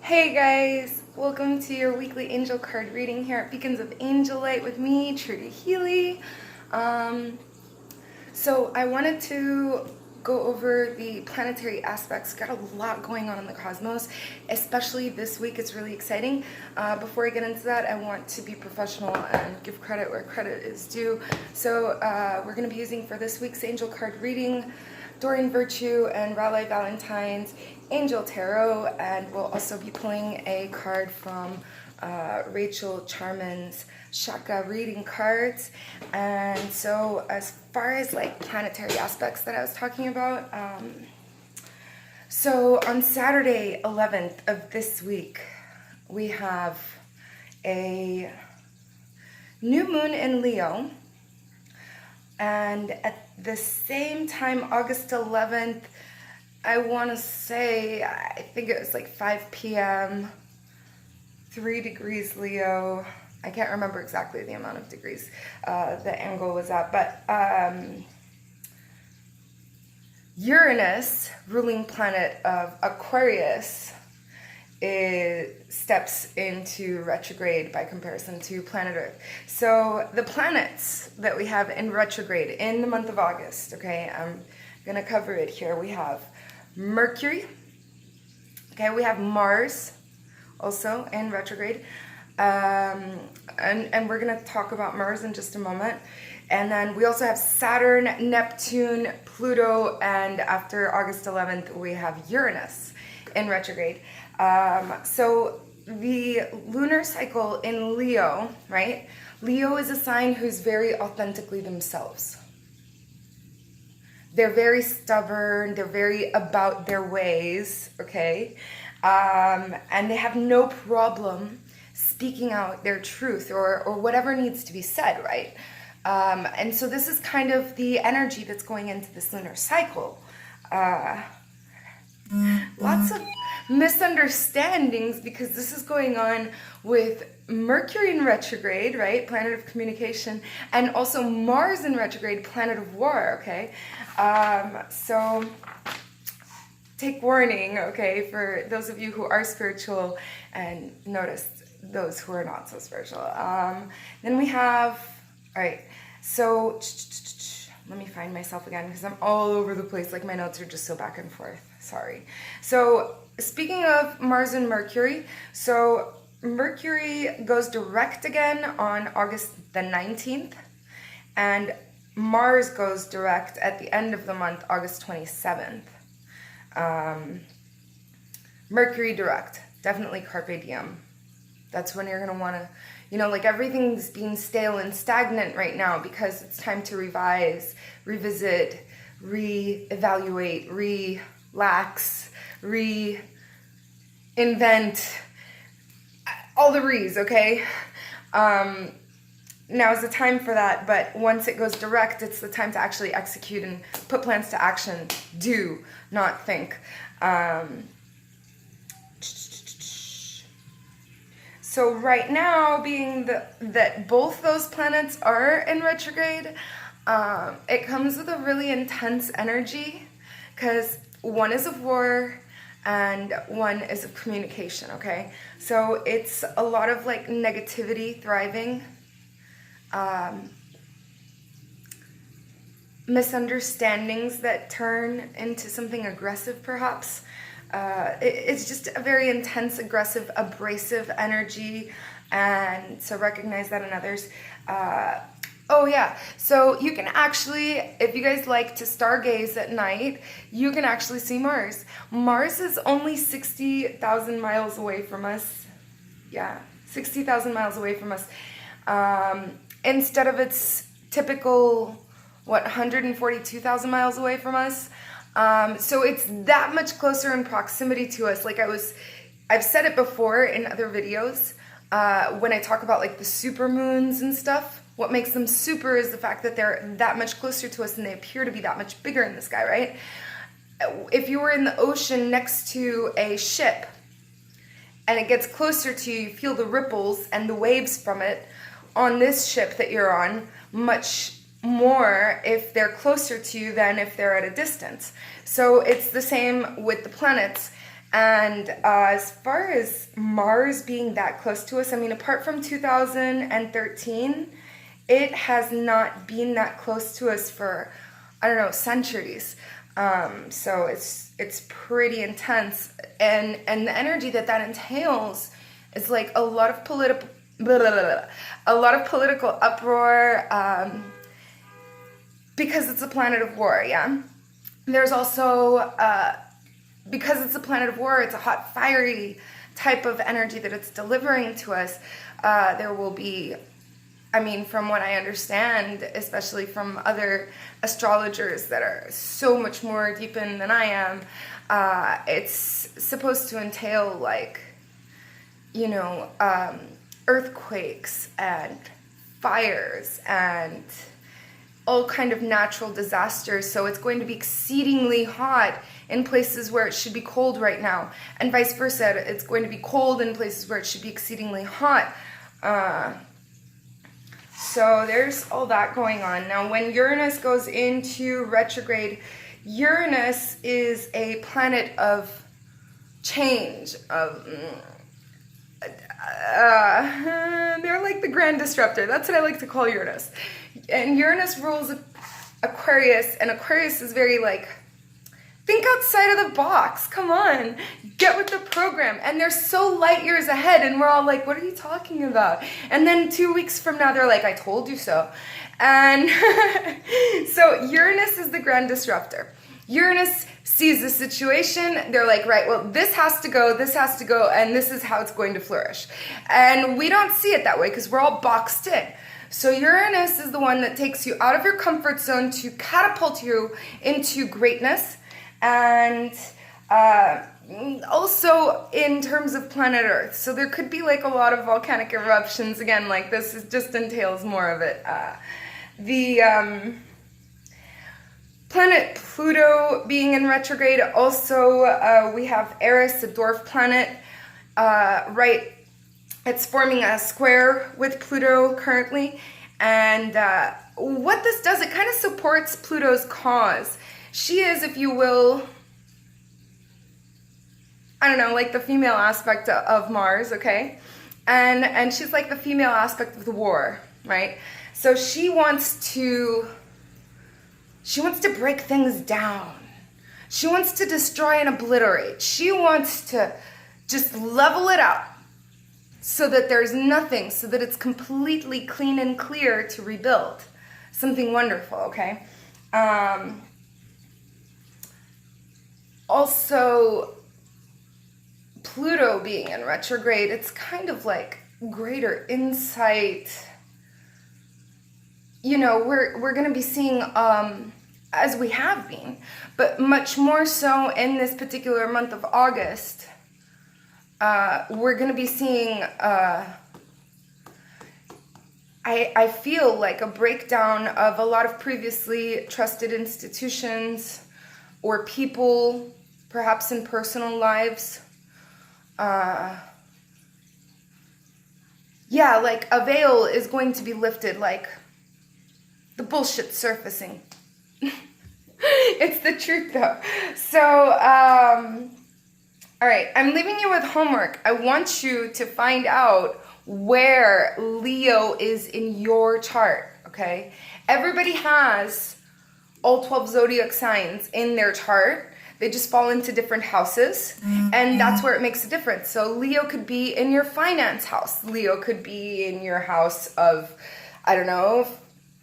Hey guys, welcome to your weekly angel card reading here at Beacons of Angel Light with me, Trudy Healy. So I wanted to go over the planetary aspects. Got a lot going on in the cosmos, especially this week. It's really exciting. Before I get into that, I want to be professional and give credit where credit is due. So we're going to be using for this week's angel card reading Doreen Virtue and Raleigh Valentine's Angel Tarot, and we'll also be pulling a card from Rachel Charman's Shaka reading cards. And so as far as like planetary aspects that I was talking about, so on Saturday 11th of this week, we have a new moon in Leo, and at the same time, August 11th, I want to say, I think it was like 5 p.m., 3 degrees Leo. I can't remember exactly the amount of degrees the angle was at, but Uranus, ruling planet of Aquarius, steps into retrograde by comparison to planet Earth. So the planets that we have in retrograde in the month of August, okay, I'm going to cover it here. We have Mercury, okay, we have Mars also in retrograde, and we're going to talk about Mars in just a moment. And then we also have Saturn, Neptune, Pluto, and after August 11th, we have Uranus in retrograde. So the lunar cycle in Leo, right? Leo is a sign who's very authentically themselves. They're very stubborn, they're very about their ways, okay? And they have no problem speaking out their truth or whatever needs to be said, right? And so this is kind of the energy that's going into this lunar cycle. Lots of misunderstandings because this is going on with Mercury in retrograde, right? Planet of communication, and also Mars in retrograde, planet of war, okay? So take warning, okay, for those of you who are spiritual, and notice those who are not so spiritual. Then we have, all right, so let me find myself again because I'm all over the place. Like my notes are just so back and forth. Sorry. So speaking of Mars and Mercury, so Mercury goes direct again on August the 19th, and Mars goes direct at the end of the month, August 27th. Mercury direct, definitely carpe diem. That's when you're going to want to, you know, like everything's being stale and stagnant right now because it's time to revise, revisit, re-evaluate, relax, reinvent, all the re's, okay? Now is the time for that, but once it goes direct, it's the time to actually execute and put plans to action. Do, not think. So right now, being that both those planets are in retrograde, it comes with a really intense energy because one is of war and one is of communication, okay? So it's a lot of like negativity thriving, misunderstandings that turn into something aggressive perhaps. It's just a very intense, aggressive, abrasive energy, and so recognize that in others. Oh yeah, so you can actually, if you guys like to stargaze at night, you can actually see Mars. Mars is only 60,000 miles away from us. Yeah, 60,000 miles away from us. Instead of its typical, 142,000 miles away from us. So it's that much closer in proximity to us. Like I've said it before in other videos, when I talk about like the super moons and stuff. What makes them super is the fact that they're that much closer to us and they appear to be that much bigger in the sky, right? If you were in the ocean next to a ship and it gets closer to you, you feel the ripples and the waves from it on this ship that you're on much more if they're closer to you than if they're at a distance. So it's the same with the planets. And as far as Mars being that close to us, I mean, apart from 2013, it has not been that close to us for, I don't know, centuries. So it's pretty intense, and the energy that entails is like a lot of political uproar, because it's a planet of war. Yeah, there's also because it's a planet of war, it's a hot, fiery type of energy that it's delivering to us. There will be, I mean, from what I understand, especially from other astrologers that are so much more deep in than I am, it's supposed to entail, like, you know, earthquakes and fires and all kind of natural disasters. So it's going to be exceedingly hot in places where it should be cold right now, and vice versa. It's going to be cold in places where it should be exceedingly hot. So there's all that going on. Now, when Uranus goes into retrograde, Uranus is a planet of change, of they're like the grand disruptor. That's what I like to call Uranus. And Uranus rules Aquarius, and Aquarius is very like, think outside of the box. Come on, get with the program. And they're so light years ahead, and we're all like, what are you talking about? And then 2 weeks from now, they're like, I told you so. And so Uranus is the grand disruptor. Uranus sees the situation. They're like, right, well, this has to go, and this is how it's going to flourish. And we don't see it that way because we're all boxed in. So Uranus is the one that takes you out of your comfort zone to catapult you into greatness. And also in terms of planet Earth. So there could be like a lot of volcanic eruptions. Again, like this just entails more of it. The planet Pluto being in retrograde. Also, we have Eris, a dwarf planet, right? It's forming a square with Pluto currently. And what this does, it kind of supports Pluto's cause. She is, if you will, I don't know, like the female aspect of Mars, okay? And she's like the female aspect of the war, right? So she wants to break things down. She wants to destroy and obliterate. She wants to just level it out so that there's nothing, so that it's completely clean and clear to rebuild. Something wonderful, okay? Also, Pluto being in retrograde, it's kind of like greater insight. You know, we're going to be seeing, as we have been, but much more so in this particular month of August, we're going to be seeing, I feel like a breakdown of a lot of previously trusted institutions or people, perhaps in personal lives. Yeah, like a veil is going to be lifted, like the bullshit surfacing. It's the truth though. So, all right, I'm leaving you with homework. I want you to find out where Leo is in your chart, okay? Everybody has all 12 zodiac signs in their chart. They just fall into different houses, and that's where it makes a difference. So Leo could be in your finance house. Leo could be in your house of, I don't know,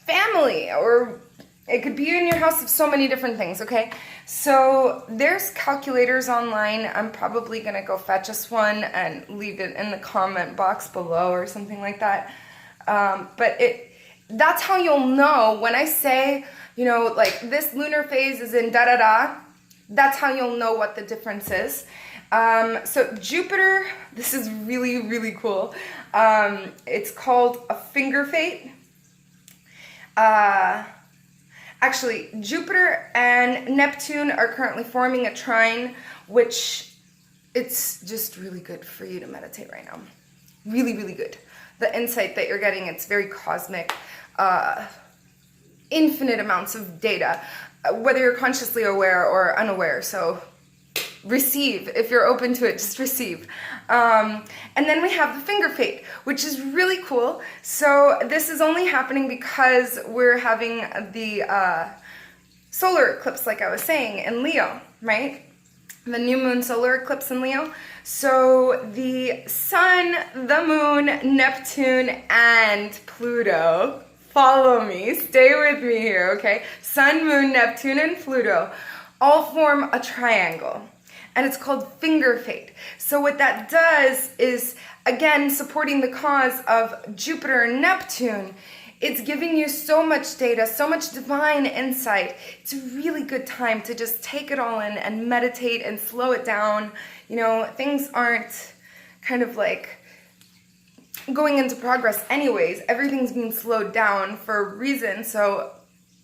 family, or it could be in your house of so many different things, okay? So there's calculators online. I'm probably going to go fetch us one and leave it in the comment box below or something like that. But that's how you'll know when I say, you know, like this lunar phase is in da-da-da. That's how you'll know what the difference is. So Jupiter, this is really, really cool. It's called a finger fate. Actually, Jupiter and Neptune are currently forming a trine, which it's just really good for you to meditate right now. Really, really good. The insight that you're getting, it's very cosmic. Infinite amounts of data, whether you're consciously aware or unaware. So receive. If you're open to it, just receive. And then we have the finger fate, which is really cool. So this is only happening because we're having the solar eclipse, like I was saying, in Leo, right? The new moon solar eclipse in Leo. So the sun, the moon, Neptune, and Pluto, follow me, stay with me here, okay? Sun, moon, Neptune, and Pluto all form a triangle, and it's called finger fate. So what that does is, again, supporting the cause of Jupiter and Neptune, it's giving you so much data, so much divine insight. It's a really good time to just take it all in and meditate and slow it down. You know, things aren't kind of like going into progress anyways. Everything's being slowed down for a reason, so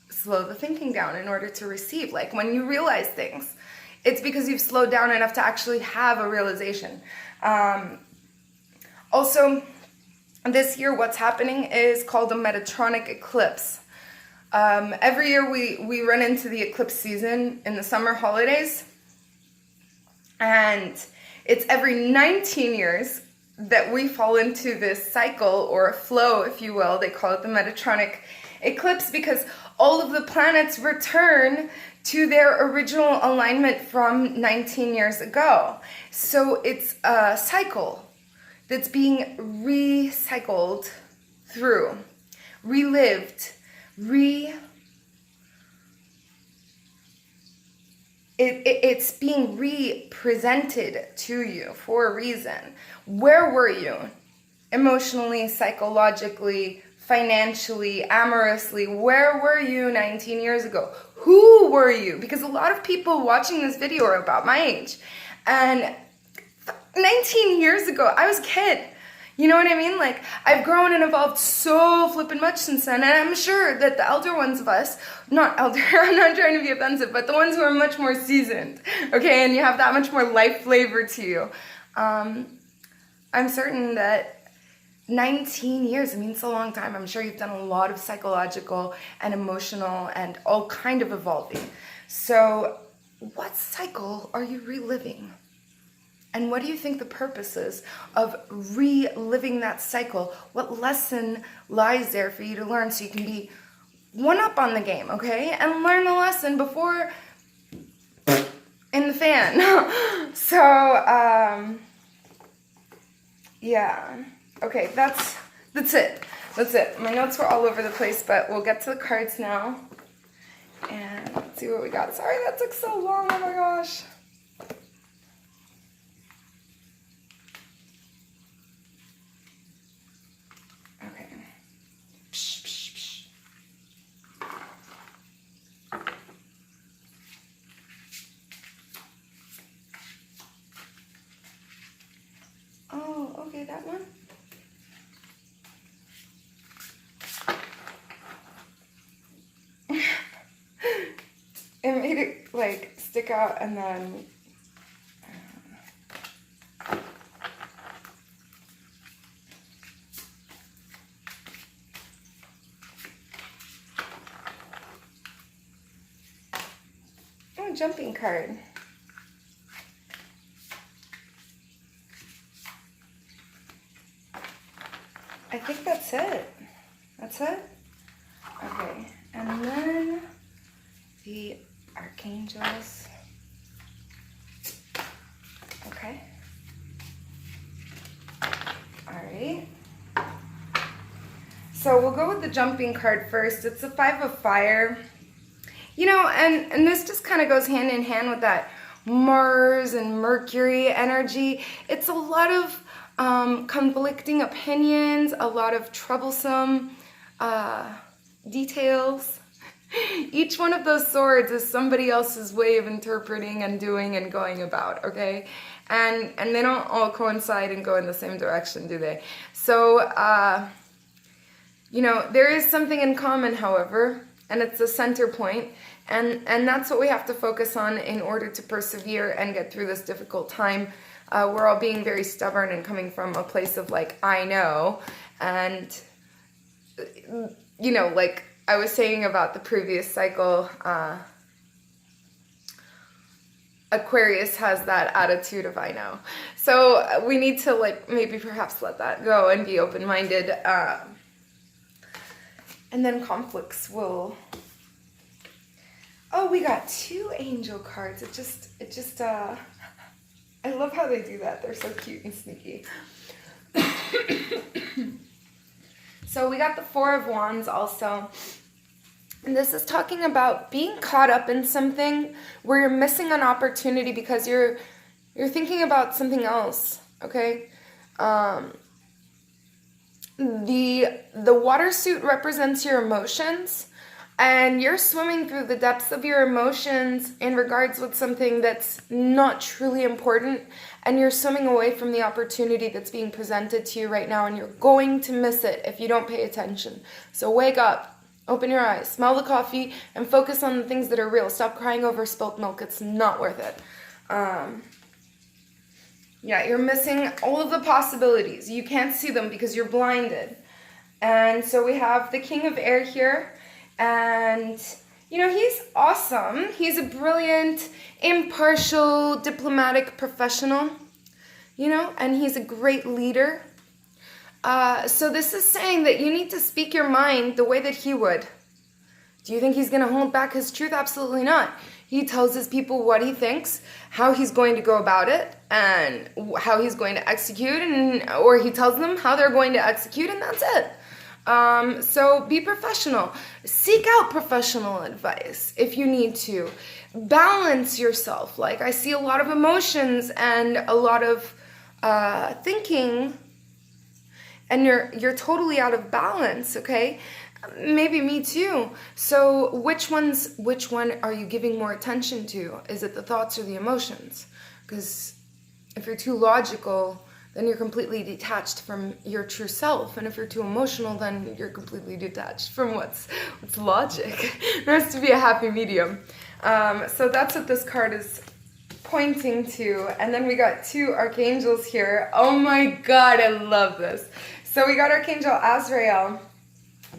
slow the thinking down in order to receive. Like when you realize things, it's because you've slowed down enough to actually have a realization. Also, this year, what's happening is called a Metatron Eclipse. Every year we run into the eclipse season in the summer holidays, and it's every 19 years that we fall into this cycle or a flow, if you will. They call it the Metatron Eclipse because all of the planets return to their original alignment from 19 years ago. So it's a cycle that's being recycled through, relived, it's being represented to you for a reason. Where were you? Emotionally, psychologically, financially, amorously, where were you 19 years ago? Who were you? Because a lot of people watching this video are about my age. And 19 years ago, I was a kid. You know what I mean? Like, I've grown and evolved so flippin' much since then, and I'm sure that the elder ones of us, not elder, I'm not trying to be offensive, but the ones who are much more seasoned, okay, and you have that much more life flavor to you, I'm certain that 19 years, I mean, it's a long time. I'm sure you've done a lot of psychological and emotional and all kind of evolving. So, what cycle are you reliving? And what do you think the purpose is of reliving that cycle? What lesson lies there for you to learn so you can be one up on the game, okay? And learn the lesson before in the fan. So, yeah. Okay, that's it. That's it. My notes were all over the place, but we'll get to the cards now. And let's see what we got. Sorry that took so long, oh my gosh. Oh, okay, that one. It made it like stick out and then oh, jumping card. I think that's it. That's it? Okay. And then the archangels. Okay. Alright. So we'll go with the jumping card first. It's the Five of Fire. You know, and this just kind of goes hand in hand with that Mars and Mercury energy. It's a lot of conflicting opinions, a lot of troublesome details. Each one of those swords is somebody else's way of interpreting and doing and going about, okay? And they don't all coincide and go in the same direction, do they? So, you know, there is something in common, however, and it's the center point, and that's what we have to focus on in order to persevere and get through this difficult time. We're all being very stubborn and coming from a place of like, I know, and, you know, like I was saying about the previous cycle, Aquarius has that attitude of I know. So we need to like maybe perhaps let that go and be open-minded. And then conflicts will... Oh, we got 2 angel cards. It just I love how they do that. They're so cute and sneaky. So we got the 4 of Wands also. And this is talking about being caught up in something where you're missing an opportunity because you're thinking about something else, okay? The water suit represents your emotions, and you're swimming through the depths of your emotions in regards with something that's not truly important, and you're swimming away from the opportunity that's being presented to you right now, and you're going to miss it if you don't pay attention. So wake up. Open your eyes, smell the coffee, and focus on the things that are real. Stop crying over spilt milk. It's not worth it. Yeah, you're missing all of the possibilities. You can't see them because you're blinded. And so we have the King of Air here. And, you know, he's awesome. He's a brilliant, impartial, diplomatic professional, you know, and he's a great leader. So this is saying that you need to speak your mind the way that he would. Do you think he's going to hold back his truth? Absolutely not. He tells his people what he thinks, how he's going to go about it, and how he's going to execute, or he tells them how they're going to execute, and that's it. So be professional. Seek out professional advice if you need to. Balance yourself. Like, I see a lot of emotions and a lot of thinking, and you're totally out of balance, okay? Maybe me too. So which one are you giving more attention to? Is it the thoughts or the emotions? Because if you're too logical, then you're completely detached from your true self. And if you're too emotional, then you're completely detached from what's logic. There has to be a happy medium. So that's what this card is pointing to. And then we got 2 archangels here. Oh my God, I love this. So we got Archangel Azrael,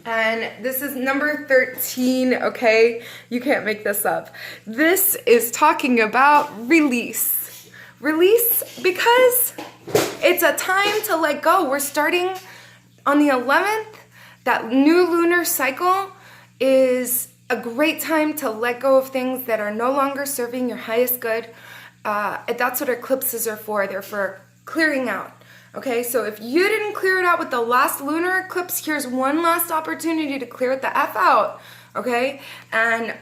and this is number 13, okay? You can't make this up. This is talking about release. Release because it's a time to let go. We're starting on the 11th. That new lunar cycle is a great time to let go of things that are no longer serving your highest good. That's what eclipses are for. They're for clearing out. Okay, so if you didn't clear it out with the last lunar eclipse, here's one last opportunity to clear it the F out, okay? And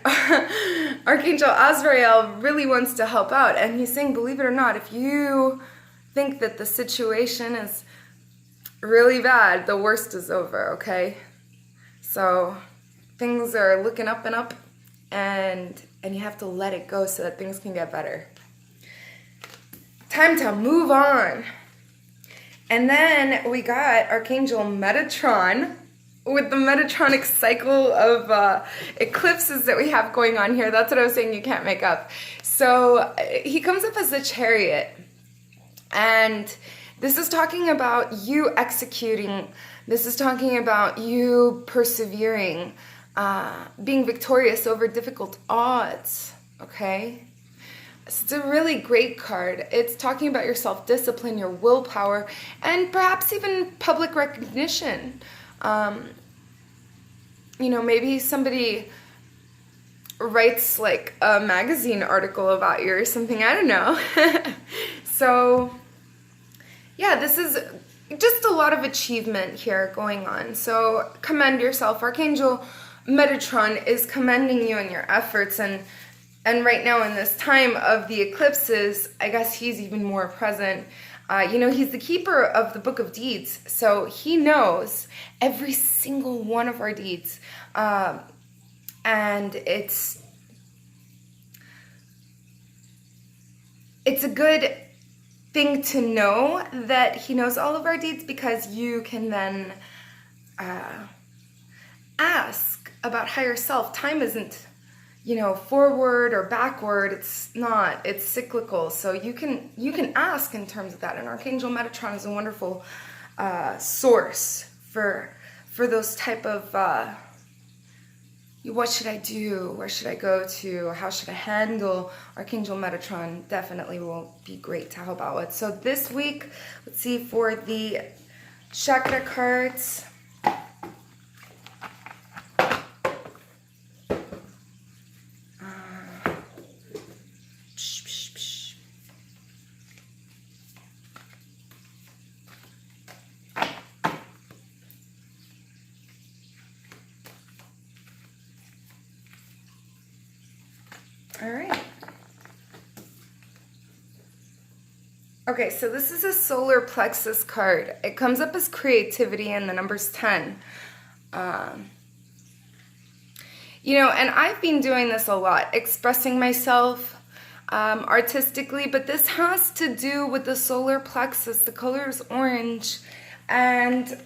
Archangel Azrael really wants to help out, and he's saying, believe it or not, if you think that the situation is really bad, the worst is over, okay? So things are looking up and up, and you have to let it go so that things can get better. Time to move on. And then we got Archangel Metatron with the Metatronic cycle of eclipses that we have going on here. That's what I was saying you can't make up. So he comes up as the Chariot. And this is talking about you executing. This is talking about you persevering, being victorious over difficult odds, okay? It's a really great card. It's talking about your self-discipline, your willpower, and perhaps even public recognition. You know, maybe somebody writes like a magazine article about you or something. I don't know. So, yeah, this is just a lot of achievement here going on. So commend yourself. Archangel Metatron is commending you in your efforts, and right now in this time of the eclipses, I guess he's even more present. You know, he's the keeper of the Book of Deeds, so he knows every single one of our deeds. And it's a good thing to know that he knows all of our deeds, because you can then ask about higher self. Time isn't, you know, forward or backward. It's not. It's cyclical. So you can ask in terms of that. And Archangel Metatron is a wonderful source for those type of What should I do? Where should I go to? How should I handle? Archangel Metatron definitely will be great to help out with. So this week, let's see, for the chakra cards. All right. Okay, so this is a solar plexus card. It comes up as creativity and the number's 10. You know, and I've been doing this a lot, expressing myself artistically, but this has to do with the solar plexus. The color is orange, and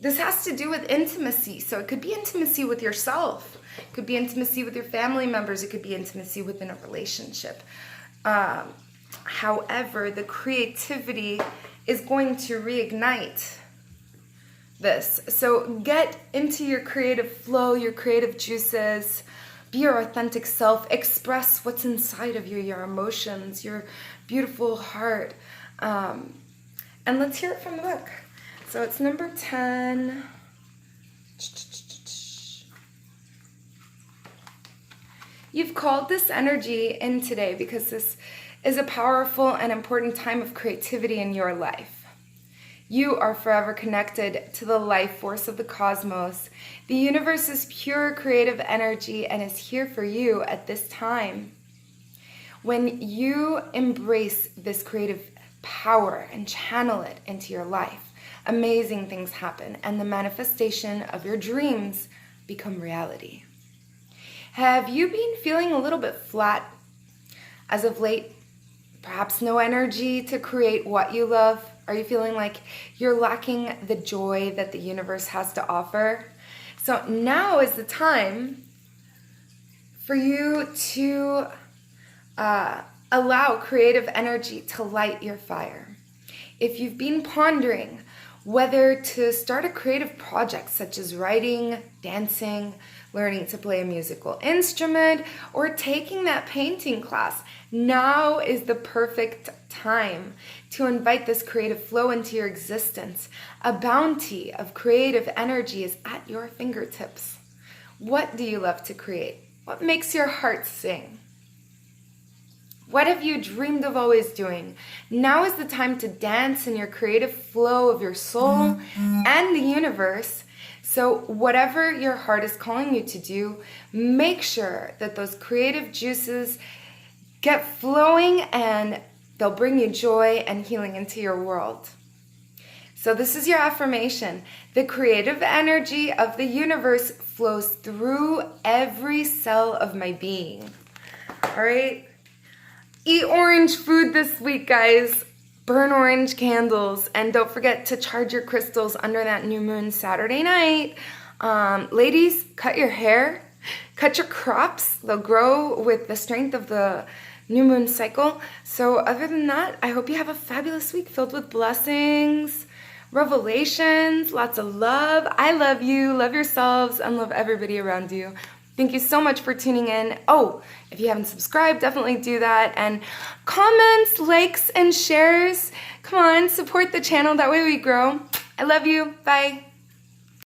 this has to do with intimacy. So it could be intimacy with yourself. It could be intimacy with your family members. It could be intimacy within a relationship. However, the creativity is going to reignite this. So get into your creative flow, your creative juices. Be your authentic self. Express what's inside of you, your emotions, your beautiful heart. And let's hear it from the book. So it's number 10. You've called this energy in today because this is a powerful and important time of creativity in your life. You are forever connected to the life force of the cosmos. The universe is pure creative energy and is here for you at this time. When you embrace this creative power and channel it into your life, amazing things happen and the manifestation of your dreams become reality. Have you been feeling a little bit flat as of late? Perhaps no energy to create what you love? Are you feeling like you're lacking the joy that the universe has to offer? So now is the time for you to allow creative energy to light your fire. If you've been pondering whether to start a creative project such as writing, dancing, learning to play a musical instrument, or taking that painting class, now is the perfect time to invite this creative flow into your existence. A bounty of creative energy is at your fingertips. What do you love to create? What makes your heart sing? What have you dreamed of always doing? Now is the time to dance in your creative flow of your soul and the universe. So whatever your heart is calling you to do, make sure that those creative juices get flowing and they'll bring you joy and healing into your world. So this is your affirmation. The creative energy of the universe flows through every cell of my being. All right? Eat orange food this week, guys. Burn orange candles. And don't forget to charge your crystals under that new moon Saturday night. Ladies, cut your hair. Cut your crops. They'll grow with the strength of the new moon cycle. So other than that, I hope you have a fabulous week filled with blessings, revelations, lots of love. I love you. Love yourselves and love everybody around you. Thank you so much for tuning in. Oh, if you haven't subscribed, definitely do that. And comments, likes, and shares. Come on, support the channel. That way we grow. I love you. Bye.